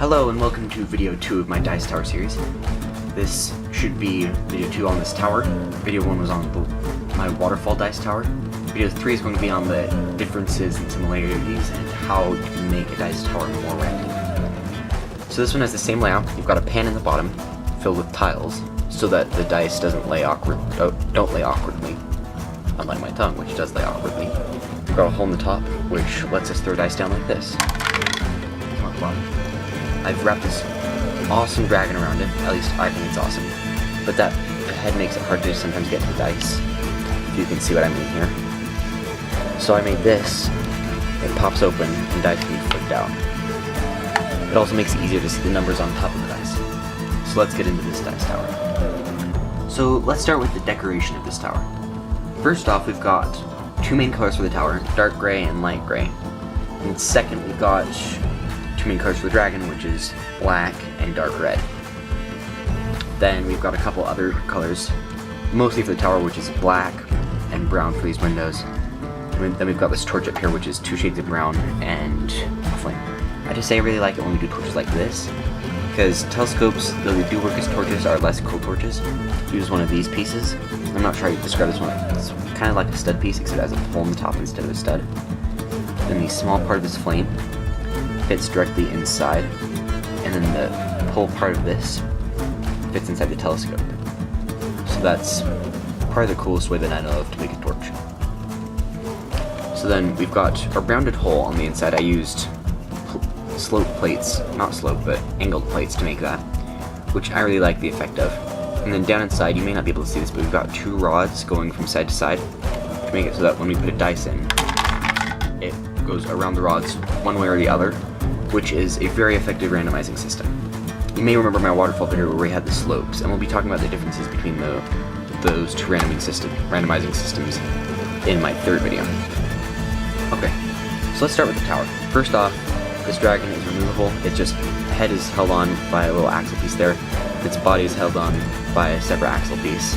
Hello and welcome to video 2 of my Dice Tower series. This should be video 2 on this tower. Video 1 was on my waterfall dice tower. Video 3 is going to be on the differences and similarities and how to make a dice tower more random. So this one has the same layout. You've got a pan in the bottom filled with tiles so that the dice don't lay awkwardly. Unlike my tongue, which does lay awkwardly. We've got a hole in the top, which lets us throw dice down like this. I've wrapped this awesome dragon around it, at least I think it's awesome, but the head makes it hard to sometimes get to the dice, if you can see what I mean here. So I made this, it pops open and dice can be flipped out. It also makes it easier to see the numbers on top of the dice. So let's get into this dice tower. So let's start with the decoration of this tower. First off, we've got two main colors for the tower, dark gray and light gray. And second, we've got two main colors for the dragon, which is black and dark red. Then we've got a couple other colors, mostly for the tower, which is black and brown for these windows. And then we've got this torch up here, which is two shades of brown and a flame. I just say I really like it when we do torches like this, because telescopes, though they do work as torches, are less cool torches. Use one of these pieces. I'm not sure how you describe this one. It's kind of like a stud piece, except it has a hole in the top instead of a stud. Then the small part of this flame fits directly inside, and then the pull part of this fits inside the telescope. So that's probably the coolest way that I know of to make a torch. So then we've got our rounded hole on the inside. I used slope plates, not slope, but angled plates to make that, which I really like the effect of. And then down inside, you may not be able to see this, but we've got two rods going from side to side to make it so that when we put a dice in, it goes around the rods one way or the other, which is a very effective randomizing system. You may remember my waterfall video where we had the slopes, and we'll be talking about the differences between those two randomizing systems in my third video. Okay, so let's start with the tower. First off, this dragon is removable. Its just head is held on by a little axle piece there. Its body is held on by a separate axle piece,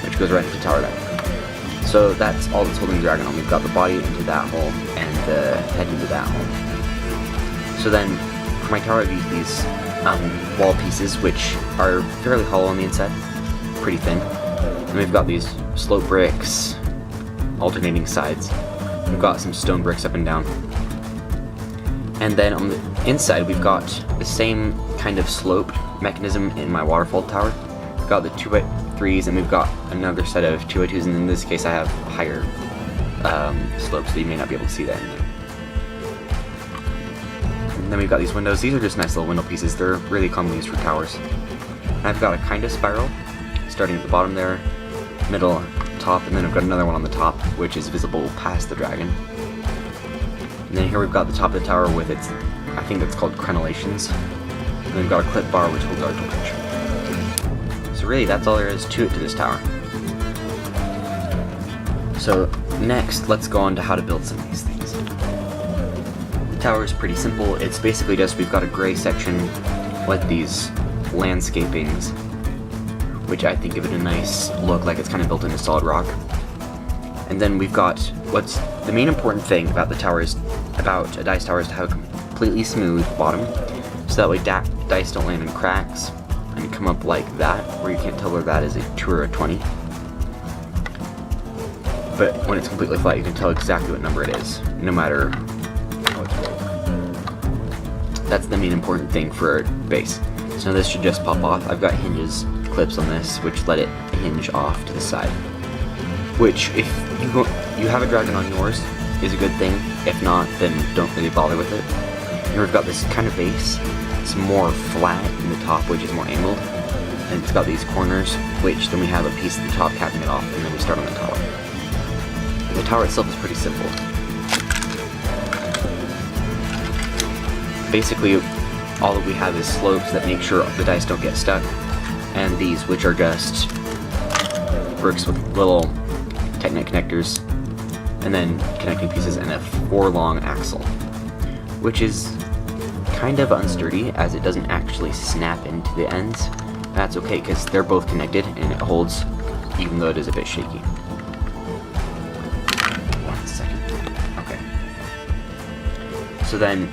which goes right into the tower there. So that's all that's holding the dragon on. We've got the body into that hole and the head into that hole. So then, for my tower, I've used these wall pieces, which are fairly hollow on the inside, pretty thin. And we've got these slope bricks, alternating sides. We've got some stone bricks up and down. And then on the inside, we've got the same kind of slope mechanism in my waterfall tower. We've got the 2x3s, and we've got another set of 2x2s, and in this case I have higher slopes, so you may not be able to see that in there. And then we've got these windows. These are just nice little window pieces. They're really commonly used for towers. And I've got a kind of spiral, starting at the bottom there, middle, top, and then I've got another one on the top, which is visible past the dragon. And then here we've got the top of the tower with its, I think that's called crenellations. And then we've got a clip bar which holds our torch. So really, that's all there is to this tower. So next, let's go on to how to build some of these things. The tower is pretty simple. It's basically just, we've got a gray section with these landscapings, which I think give it a nice look, like it's kind of built into solid rock. And then we've got, what's the main important thing about the tower is, about a dice tower, is to have a completely smooth bottom, so that way dice don't land in cracks and come up like that, where you can't tell whether that is a 2 or a 20. But when it's completely flat, you can tell exactly what number it is, no matter how it's rolled. That's the main important thing for our base. So now this should just pop off. I've got hinges, clips on this, which let it hinge off to the side. Which, if you have a dragon on yours, is a good thing. If not, then don't really bother with it. Here we've got this kind of base. It's more flat in the top, which is more angled. And it's got these corners, which then we have a piece at the top capping it off, and then we start on the tower. The tower itself is pretty simple. Basically, all that we have is slopes that make sure the dice don't get stuck, and these, which are just bricks with little Technet connectors, and then connecting pieces, and a 4-long axle, which is kind of unsturdy as it doesn't actually snap into the ends. That's okay, because they're both connected and it holds, even though it is a bit shaky. 1 second. Okay. So then,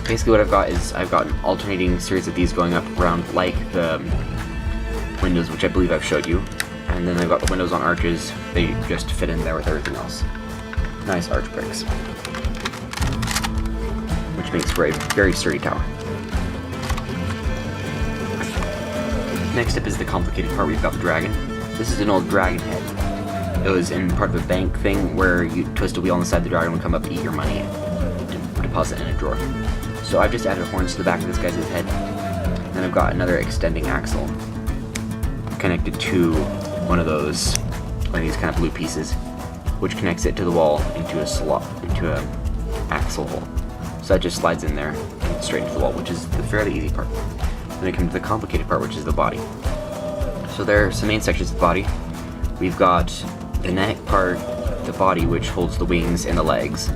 basically what I've got is I've got an alternating series of these going up around like the windows, which I believe I've showed you. And then I've got the windows on arches. They just fit in there with everything else. Nice arch bricks. Which makes for a very sturdy tower. Next up is the complicated part. We've got the dragon. This is an old dragon head. It was in part of a bank thing where you twist a wheel on the side, the dragon would come up, eat your money, and deposit in a drawer. So I've just added horns to the back of this guy's head. Then I've got another extending axle connected to one of those, one of these kind of blue pieces, which connects it to the wall into a slot, into a axle hole. So that just slides in there and straight into the wall, which is the fairly easy part. Then we come to the complicated part, which is the body. So there are some main sections of the body. We've got the neck part, the body, which holds the wings and the legs,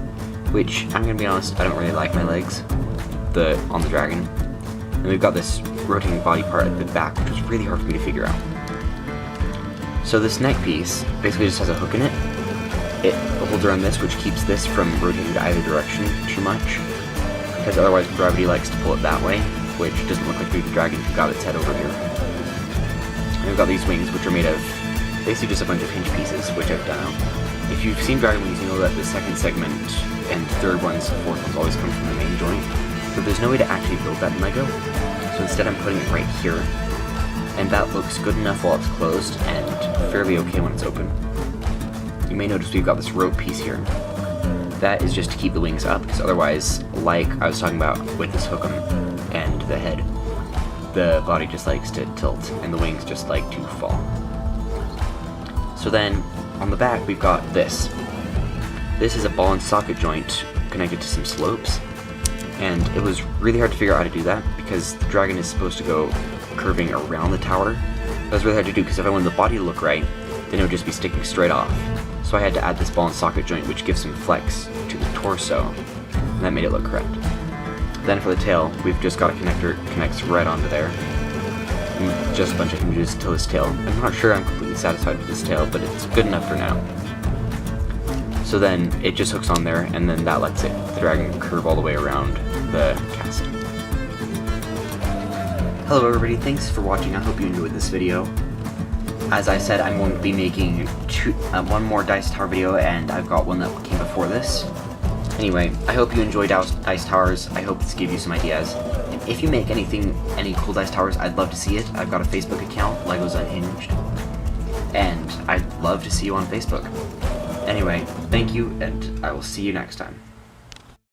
which, I'm gonna be honest, I don't really like my legs on the dragon. And we've got this rotating body part at the back, which was really hard for me to figure out. So this neck piece basically just has a hook in it. It holds around this, which keeps this from rotating to either direction too much, because otherwise gravity likes to pull it that way, which doesn't look like the dragon who got its head over here. And we've got these wings, which are made of basically just a bunch of hinge pieces, which I've done out. If you've seen dragon wings, you know that the second segment and third ones, fourth ones always come from the main joint. So there's no way to actually build that in LEGO. So instead I'm putting it right here. And that looks good enough while it's closed and fairly okay when it's open. You may notice we've got this rope piece here. That is just to keep the wings up, because otherwise, like I was talking about with this hook and the head, the body just likes to tilt and the wings just like to fall. So then on the back we've got this. This is a ball and socket joint connected to some slopes, and it was really hard to figure out how to do that because the dragon is supposed to go curving around the tower. That was really hard to do because if I wanted the body to look right, then it would just be sticking straight off. So I had to add this ball and socket joint, which gives some flex to the torso, and that made it look correct. Then for the tail, we've just got a connector that connects right onto there. And just a bunch of hinges to this tail. I'm not sure I'm completely satisfied with this tail, but it's good enough for now. So then it just hooks on there, and then that lets the dragon curve all the way around the castle. Hello everybody, thanks for watching. I hope you enjoyed this video. As I said, I'm going to be making one more Dice Tower video, and I've got one that came before this. Anyway, I hope you enjoyed Dice Towers. I hope this gave you some ideas. And if you make any cool Dice Towers, I'd love to see it. I've got a Facebook account, Legos Unhinged, and I'd love to see you on Facebook. Anyway, thank you, and I will see you next time.